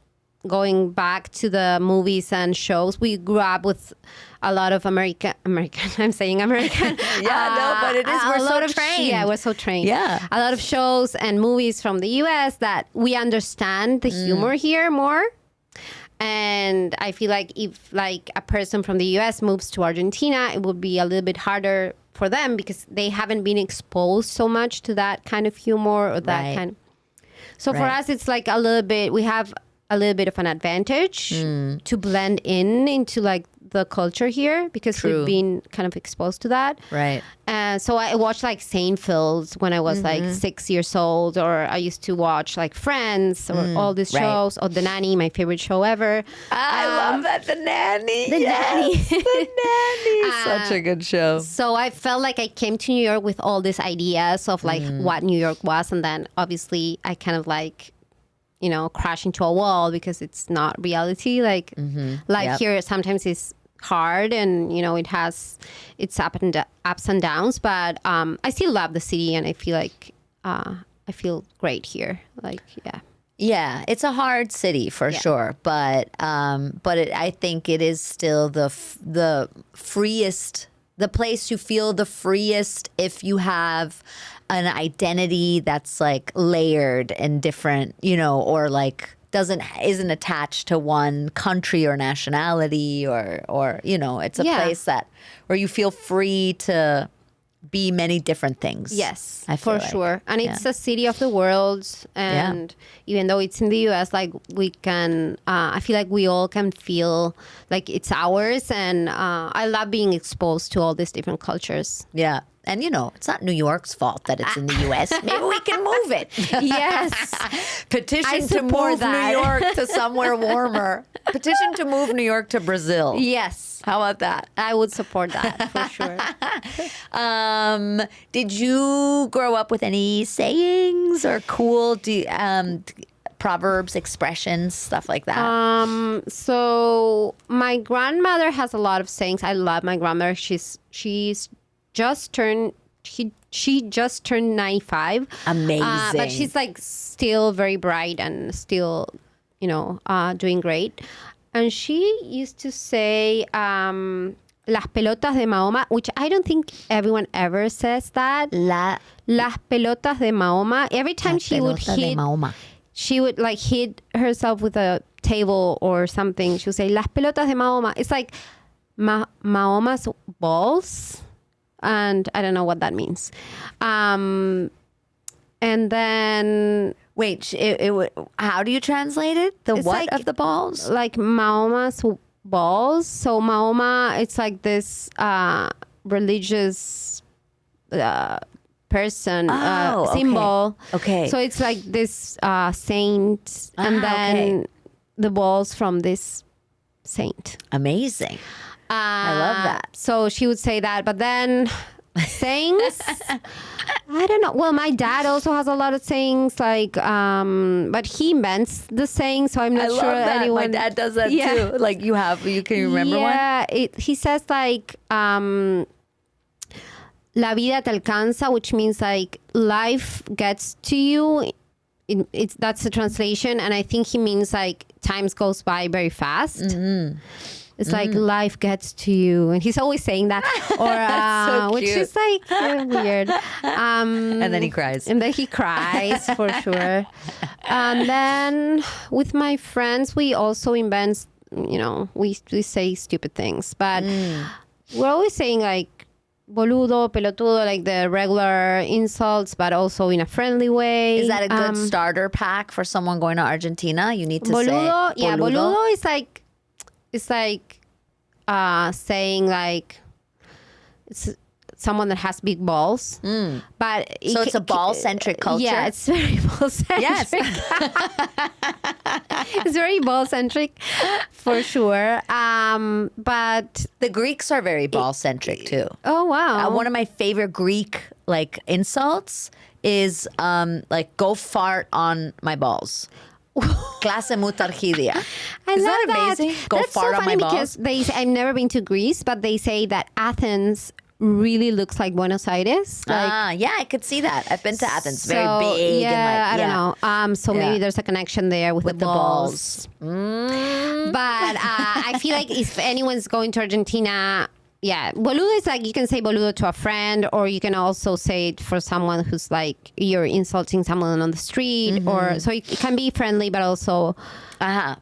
going back to the movies and shows, we grew up with a lot of American I'm saying American but it is, we're so trained. We're so trained. A lot of shows and movies from the US that we understand the humor here more. And I feel like if like a person from the US moves to Argentina, it would be a little bit harder for them because they haven't been exposed so much to that kind of humor or that kind. So for us, it's like a little bit, we have a little bit of an advantage to blend into like the culture here because True. we've been kind of exposed to that. Right. So I watched like Seinfeld when I was like 6 years old, or I used to watch like Friends or all these right. shows, or The Nanny, my favorite show ever. I love that. The Nanny. The Nanny. The Nanny. Such a good show. So I felt like I came to New York with all these ideas of like what New York was, and then obviously I kind of like, you know, crash into a wall because it's not reality. Like life here sometimes is hard, and you know it has its ups and downs, but I still love the city, and I feel like I feel great here. Like Yeah, it's a hard city for sure, but I think it is still the freest, the place you feel the freest if you have an identity that's like layered and different, you know, or like isn't attached to one country or nationality or you know, it's a place that where you feel free to be many different things. Yes, I feel for like. sure. And it's a city of the world, and even though it's in the US, like we can I feel like we all can feel like it's ours, and I love being exposed to all these different cultures. Yeah. And, you know, it's not New York's fault that it's in the U.S. Maybe we can move it. Yes. Petition to move New York to somewhere warmer. Petition to move New York to Brazil. Yes. How about that? I would support that for sure. Did you grow up with any sayings or cool proverbs, expressions, stuff like that? So my grandmother has a lot of sayings. I love my grandmother. She's just turned she just turned 95. Amazing. But she's like still very bright and still, you know, doing great. And she used to say las pelotas de Mahoma, which I don't think everyone ever says that. Las pelotas de Mahoma. Every time she would like hit herself with a table or something. She would say las pelotas de Mahoma. It's like Mahoma's balls. And I don't know what that means. And then... Wait, how do you translate it? The what like, of the balls? Like Mahoma's balls. So Mahoma, it's like this religious person, symbol. Okay. So it's like this saint, and then the balls from this saint. Amazing. I love that. So she would say that, but then sayings, I don't know. Well, my dad also has a lot of sayings, like, but he invents the sayings, so I'm not sure anyone. My dad does that too. Like you can remember one? Yeah, he says like, la vida te alcanza, which means like life gets to you. That's the translation, and I think he means like times goes by very fast. Mm-hmm. It's like life gets to you, and he's always saying that, or so which is like weird. And then he cries. And then he cries for sure. And then with my friends, we also invent. You know, we say stupid things, but we're always saying like boludo, pelotudo, like the regular insults, but also in a friendly way. Is that a good starter pack for someone going to Argentina? You need to boludo, say boludo. Yeah, boludo is like. It's like saying like it's someone that has big balls. But so it's a ball-centric culture? Yeah, it's very ball-centric. Yes. It's very ball-centric for sure. But the Greeks are very ball-centric too. Oh, wow. One of my favorite Greek like insults is like go fart on my balls. Clase mutarchidia. Isn't that amazing? Go That's fart so on funny my balls. because I've never been to Greece, but they say that Athens really looks like Buenos Aires. Like, yeah, I could see that. I've been to Athens. Very big. Yeah, and like, I don't know. So maybe there's a connection there with the balls. But I feel like if anyone's going to Argentina, yeah, boludo is like you can say boludo to a friend, or you can also say it for someone who's like you're insulting someone on the street, or so it can be friendly, but also not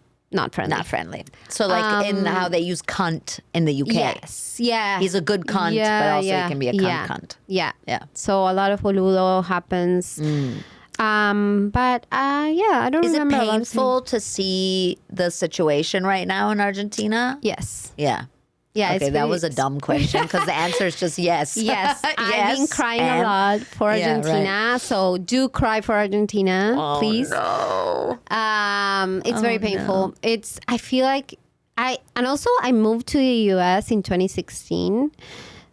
friendly. Not friendly. So like in how they use cunt in the UK. Yes, yeah. He's a good cunt, but also he can be a cunt. Yeah. Yeah. So a lot of boludo happens. But yeah, I don't Is it remember. a lot of things. painful to see the situation right now in Argentina? Yes. Yeah. Yeah. Okay, it's that pretty- was a dumb question because the answer is just yes. Yes, I've been crying and- a lot for Yeah, Argentina. So do cry for Argentina, please. No. It's very painful. I feel like and also I moved to the US in 2016.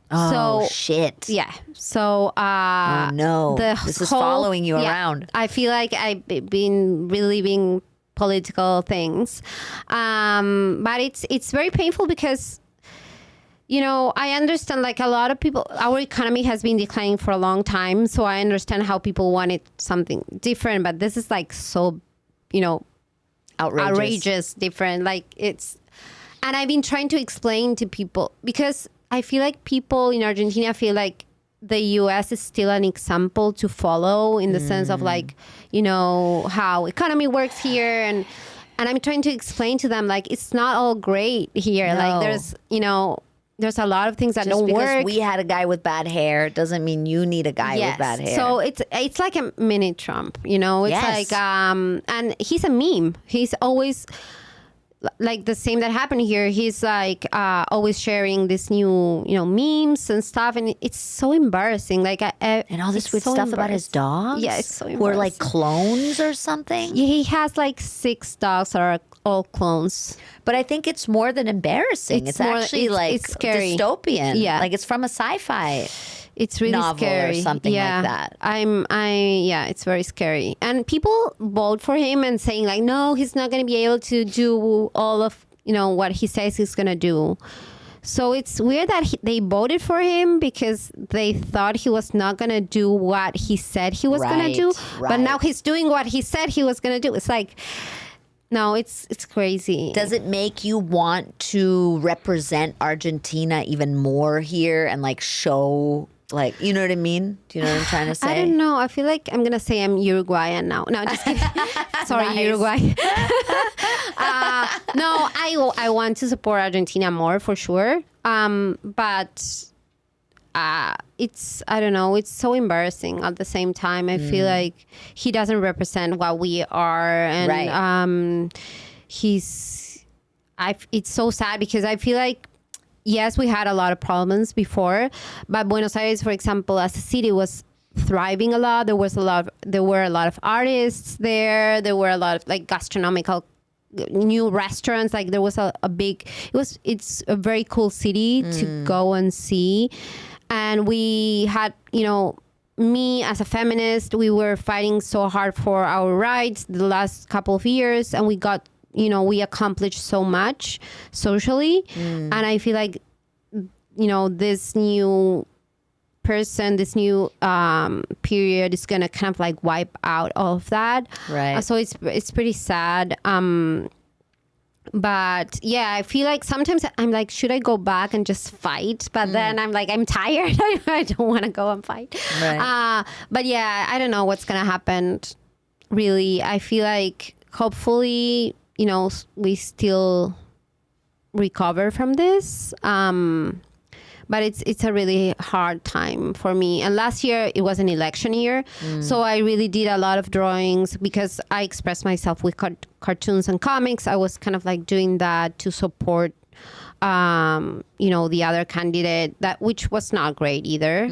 Oh, So shit. yeah. So Oh, no. This is following you around. I feel like I've been reliving political things. But it's very painful because I understand like a lot of people, our economy has been declining for a long time. So I understand how people wanted something different, but this is like so, outrageous different. Like and I've been trying to explain to people because I feel like people in Argentina feel like the US is still an example to follow in the sense of like, how economy works here. And I'm trying to explain to them, like, it's not all great here. No. Like there's a lot of things that Just don't because work. we had a guy with bad hair doesn't mean you need a guy with bad hair. So it's like a mini Trump, It's Yes. like and he's a meme. He's always like the same that happened here. He's like always sharing this new memes and stuff, and it's so embarrassing. Like and all this it's weird so stuff about his dogs? Yeah, it's so Who are like embarrassing. clones or something? Yeah, he has like 6 dogs that are all clones. But I think it's more than embarrassing. It's actually it's like scary. dystopian. Yeah. Like it's from a sci-fi. It's really novel or scary. something like yeah. that. It's very scary. And people vote for him and saying like, no, he's not going to be able to do all of, what he says he's going to do. So it's weird that they voted for him because they thought he was not going to do what he said he was going to do. Right. But now he's doing what he said he was going to do. It's like, no, it's crazy. Does it make you want to represent Argentina even more here and like show, like, you know what I mean? Do you know what I'm trying to say? I don't know. I feel like I'm gonna say I'm Uruguayan now. No, just kidding. Sorry, Nice. Uruguay. No, I want to support Argentina more for sure. But it's, I don't know. It's so embarrassing. At the same time, I feel like he doesn't represent what we are, and Right. it's so sad because I feel like. Yes, we had a lot of problems before, but Buenos Aires, for example, as a city, was thriving a lot. There were a lot of artists there. There were a lot of like gastronomical new restaurants. Like there was a big. It's a very cool city to go and see, and we had me as a feminist, we were fighting so hard for our rights the last couple of years, and we got. We accomplished so much socially. And I feel like, this new person, this new period is going to kind of like wipe out all of that. Right. So it's pretty sad. But yeah, I feel like sometimes I'm like, should I go back and just fight? But then I'm like, I'm tired. I don't want to go and fight. Right. But yeah, I don't know what's going to happen. Really, I feel like hopefully, we still recover from this. But it's a really hard time for me. And last year, it was an election year. So I really did a lot of drawings because I expressed myself with cartoons and comics. I was kind of like doing that to support, the other candidate, which was not great either.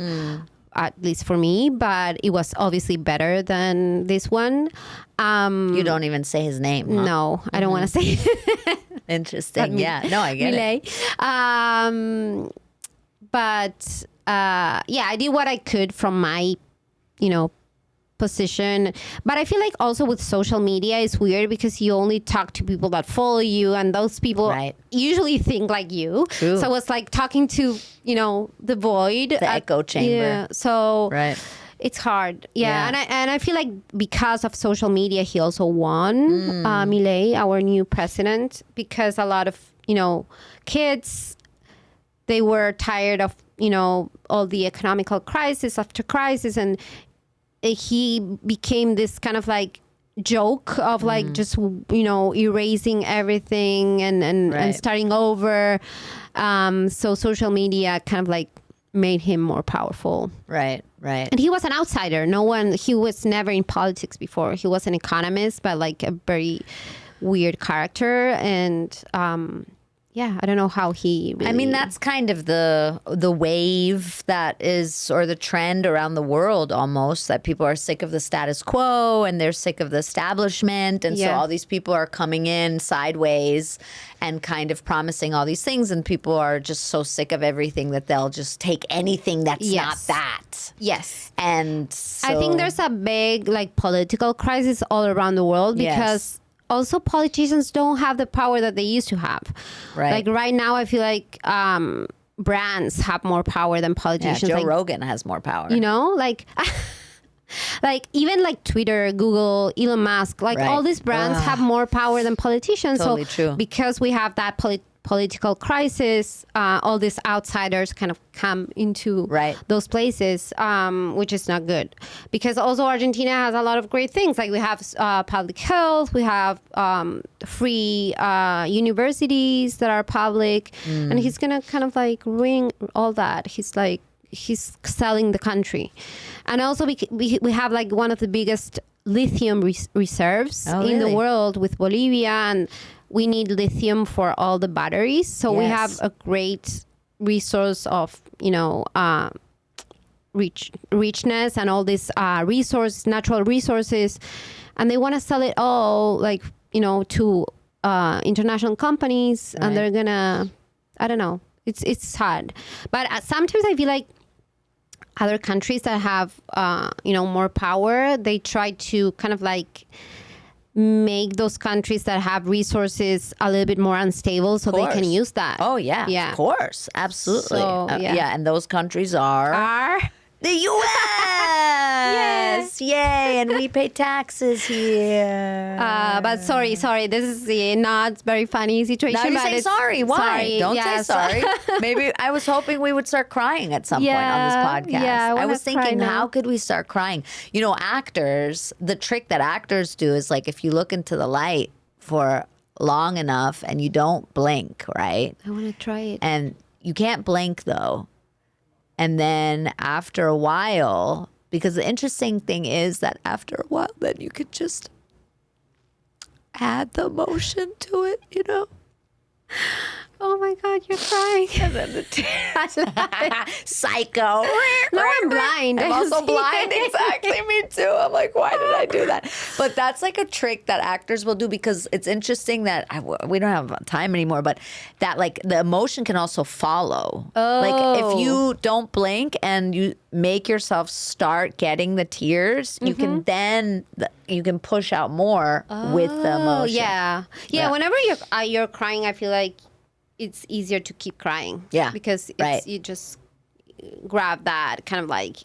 At least for me, but it was obviously better than this one. You don't even say his name. Huh? No, I don't want to say Interesting. Yeah. No, I get it. But I did what I could from my, position. But I feel like also with social media, it's weird because you only talk to people that follow you, and those people Right. usually think like you. True. So it's like talking to, the void. The echo chamber. Yeah. So Right. it's hard. Yeah. Yeah. And I feel like because of social media, he also won, Milei, our new president, because a lot of, kids, they were tired of, all the economical crisis after crisis. And he became this kind of like joke of like just, erasing everything and Right. starting over. So social media kind of like made him more powerful. Right. And he was an outsider. He was never in politics before. He was an economist, but like a very weird character. And I don't know how he really... I mean, that's kind of the wave that is, or the trend around the world almost, that people are sick of the status quo and they're sick of the establishment. And so all these people are coming in sideways and kind of promising all these things. And people are just so sick of everything that they'll just take anything that's not that. Yes. And so, I think there's a big like political crisis all around the world because... Also, politicians don't have the power that they used to have. Right. Like right now, I feel like brands have more power than politicians. Joe like, Rogan has more power. You know, like even like Twitter, Google, Elon Musk, like all these brands have more power than politicians. Totally so true. Because we have that political crisis, all these outsiders kind of come into those places, which is not good. Because also Argentina has a lot of great things. Like we have public health, we have free universities that are public, and he's gonna kind of like ruin all that. He's selling the country. And also we have like one of the biggest lithium reserves in the world with Bolivia, and we need lithium for all the batteries. So we have a great resource of, richness and all these natural resources. And they want to sell it all to international companies. And they're going to, I don't know, it's sad. But sometimes I feel like other countries that have, more power, they try to kind of like make those countries that have resources a little bit more unstable so they can use that. Oh, yeah. Of course. Absolutely. So, and those countries are the U.S. Yay. And we pay taxes here. But sorry. This is not very funny situation. Now you say sorry. Why? Sorry. Don't say sorry. Maybe I was hoping we would start crying at some point on this podcast. Yeah, I was thinking, how could we start crying? Actors, the trick that actors do is like if you look into the light for long enough and you don't blink, right? I want to try it. And you can't blink though. And then after a while, because the interesting thing is that after a while, then you could just add the emotion to it, Oh my God, you're crying. And then the tears. Psycho. No, I'm blind. I'm also blind. Exactly. Me too. I'm like, why did I do that? But that's like a trick that actors will do because it's interesting that we don't have time anymore, but that like the emotion can also follow. Like if you don't blink and you make yourself start getting the tears, you can then you can push out more with the emotion. Yeah. Whenever you're crying, I feel like it's easier to keep crying. Yeah. Because you just grab that kind of like,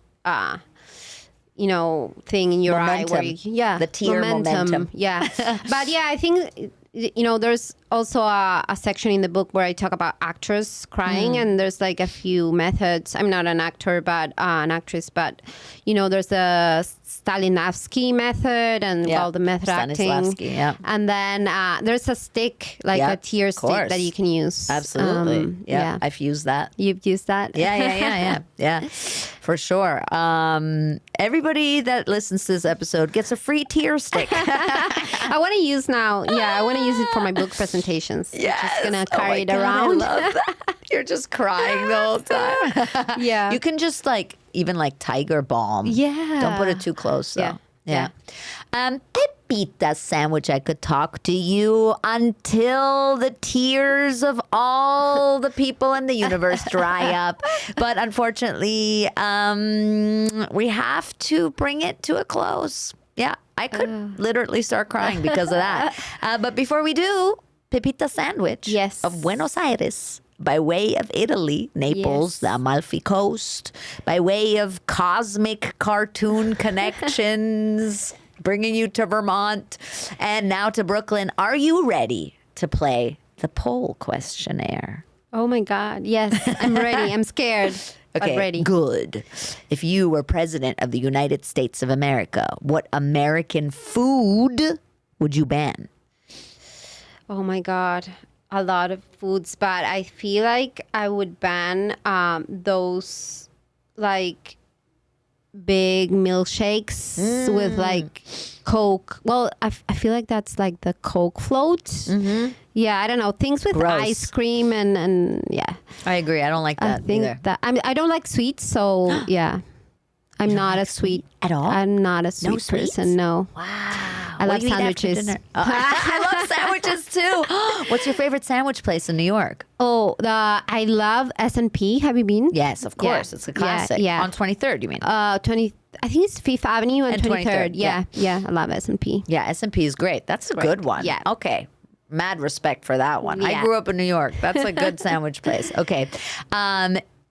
thing in your momentum. eye where the tear momentum. Yeah. But yeah, I think, there's also a section in the book where I talk about actors crying and there's like a few methods. I'm not an actor, but an actress, but there's the Stanislavski method and all the method acting. And then there's a stick, like a tear stick that you can use. Absolutely. I've used that. You've used that? Yeah, for sure. Everybody that listens to this episode gets a free tear stick. I want to use now. Yeah, I want to use it for my book presentations. Yes. I'm just going to carry it around. I love that. You're just crying the whole time. Yeah. You can just even tiger balm. Yeah. Don't put it too close though. Yeah. Pepita Sandwich, I could talk to you until the tears of all the people in the universe dry up. But unfortunately, we have to bring it to a close. Yeah, I could literally start crying because of that. But before we do, Pepita Sandwich of Buenos Aires, by way of Italy, Naples, the Amalfi Coast, by way of cosmic cartoon connections, bringing you to Vermont, and now to Brooklyn. Are you ready to play the poll questionnaire? Oh my God. Yes, I'm ready. I'm scared. Okay, but ready. Good. If you were president of the United States of America, what American food would you ban? Oh my God. a lot of foods, but I feel like I would ban those like big milkshakes with like Coke. Well, I feel like that's like the Coke float. Yeah, I don't know. Things with Gross. ice cream and yeah. I agree. I don't like that I think either. that I don't like sweets, so yeah. I'm not a sweet at all? I'm not a sweet sweets? person. No. Wow. I What love do you eat after sandwiches. dinner? Oh, I love sandwiches too. What's your favorite sandwich place in New York? Oh, I love S&P. Have you been? Yes, of course. Yeah. It's a classic. Yeah. On 23rd, you mean? 20. I think it's Fifth Avenue and 23rd. 23rd, Yeah, yeah. I love S&P. Yeah, S&P is great. That's a good one. Yeah. Okay. Mad respect for that one. I Yeah. grew up in New York. That's a good sandwich place. Okay.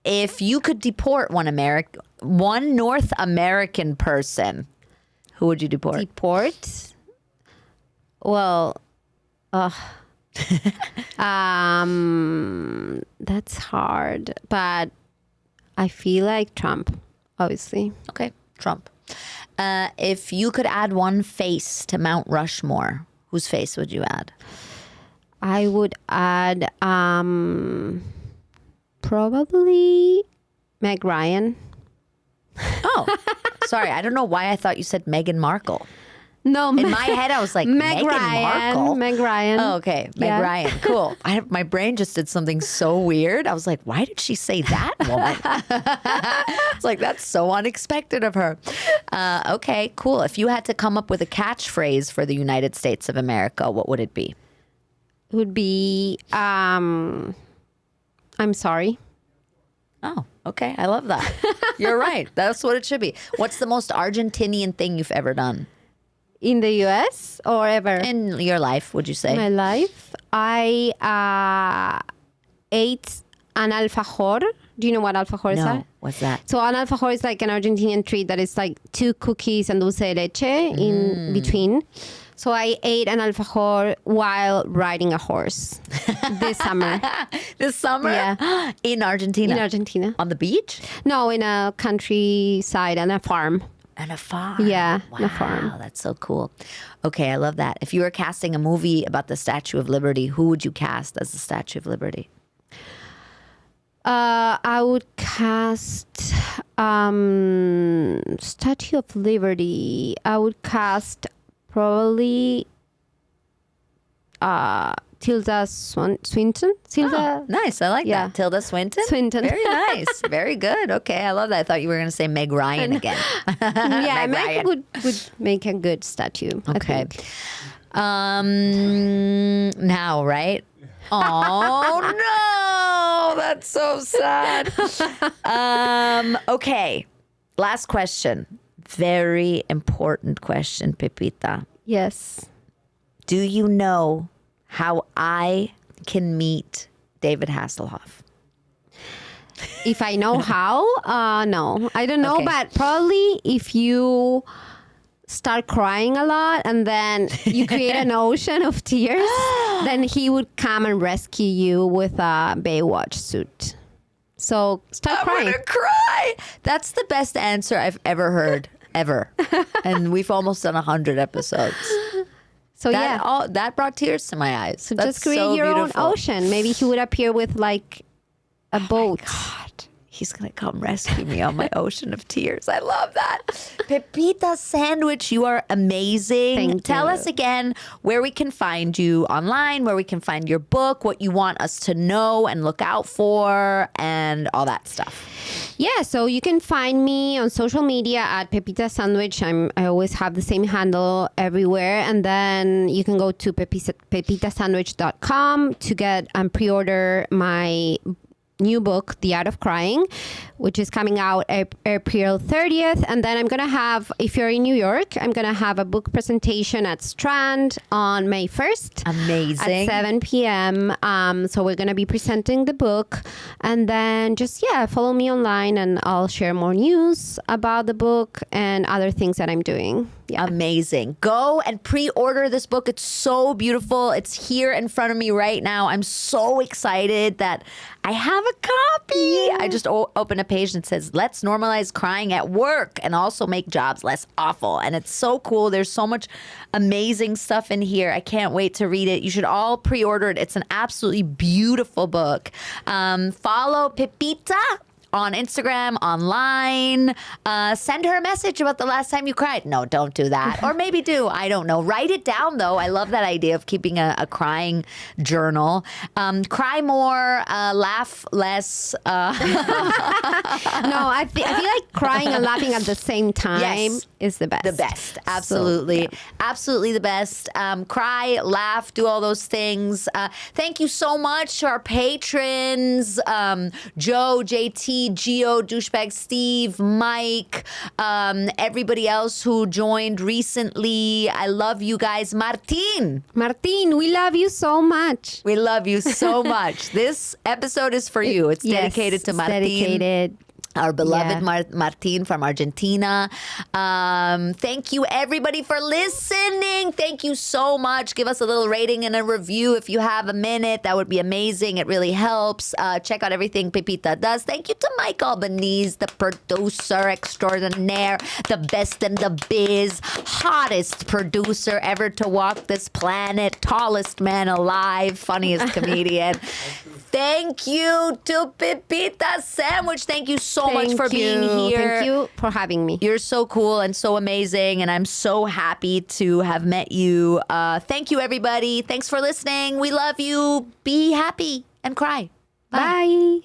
If you could deport one North American person, who would you deport? Deport. Well, that's hard, but I feel like Trump, obviously. Okay, Trump. If you could add one face to Mount Rushmore, whose face would you add? I would add probably Meg Ryan. Oh, sorry. I don't know why I thought you said Meghan Markle. No, In my head, I was like, Meg Meghan Ryan. Markle? Meg Ryan. Oh, okay. Meg Yeah. Ryan. Cool. My brain just did something so weird. I was like, why did she say that woman? It's like, that's so unexpected of her. Okay, cool. If you had to come up with a catchphrase for the United States of America, what would it be? Would be I'm sorry. Oh, okay. I love that. You're right. That's what it should be. What's the most Argentinian thing you've ever done? In the US or ever? In your life, would you say? My life, I ate an alfajor. Do you know what alfajor is? No. What's that? So an alfajor is like an Argentinian treat that is like 2 cookies and dulce de leche in between. So I ate an alfajor while riding a horse this summer. This summer? Yeah. In Argentina? In Argentina. On the beach? No, in a countryside and a farm. And a farm. Yeah, wow, on a farm. That's so cool. Okay, I love that. If you were casting a movie about the Statue of Liberty, who would you cast as the Statue of Liberty? I would cast Statue of Liberty. I would cast probably Tilda Swinton. Tilda. Nice, I like Yeah. that. Tilda Swinton? Swinton. Very nice. Very good. Okay, I love that. I thought you were going to say Meg Ryan again. Yeah, Meg Meg Ryan. would make a good statue. I Okay. think. Now, right? Oh, no. That's so sad. Okay. Last question. Very important question, Pepita. Yes. Do you know how I can meet David Hasselhoff? If I know how, no, I don't know, Okay. but probably if you start crying a lot and then you create an ocean of tears, then he would come and rescue you with a Baywatch suit. So start I'm crying. gonna cry. That's the best answer I've ever heard, ever. And we've almost done 100 episodes. So That yeah, that brought tears to my eyes. so That's just create so your beautiful. own ocean. Maybe he would appear with like a boat. God, he's gonna come rescue me on my ocean of tears. I love that. Pepita Sandwich, you are amazing. Thank Tell you. us again where we can find you online, where we can find your book, what you want us to know and look out for, and all that stuff. Yeah, so you can find me on social media at Pepita Sandwich. I always have the same handle everywhere. And then you can go to pepitasandwich.com to get and pre-order my new book, The Art of Crying, which is coming out April 30th. And then I'm going to have, if you're in New York, I'm going to have a book presentation at Strand on May 1st. Amazing. At 7 p.m. So we're going to be presenting the book. And then just, follow me online and I'll share more news about the book and other things that I'm doing. Yeah. Amazing. Go and pre-order this book. It's so beautiful. It's here in front of me right now. I'm so excited that I have a copy. I just opened a page and it says, let's normalize crying at work and also make jobs less awful. And it's so cool. There's so much amazing stuff in here. I can't wait to read it. You should all pre-order it. It's an absolutely beautiful book. Follow Pepita on Instagram, online. Send her a message about the last time you cried. No, don't do that. Or maybe do. I don't know. Write it down, though. I love that idea of keeping a crying journal. Cry more, laugh less. No, I feel like crying and laughing at the same time is the best. The best. Absolutely. So, Absolutely the best. Cry, laugh, do all those things. Thank you so much to our patrons, Joe, JT, Gio, Douchebag Steve, Mike, everybody else who joined recently. I love you guys. Martin, we love you so much. we love you so much. This episode is for you. It's dedicated to Martin. Dedicated. Our beloved Yeah. Martin from Argentina. Thank you, everybody, for listening. Thank you so much. Give us a little rating and a review if you have a minute. That would be amazing. It really helps. Check out everything Pepita does. Thank you to Mike Albanese, the producer extraordinaire, the best in the biz, hottest producer ever to walk this planet, tallest man alive, funniest comedian. Thank you to Pepita Sandwich. Thank you so much for being here. Thank you for having me. You're so cool and so amazing, and I'm so happy to have met you. Thank you, everybody. Thanks for listening. We love you. Be happy and cry. Bye. Bye.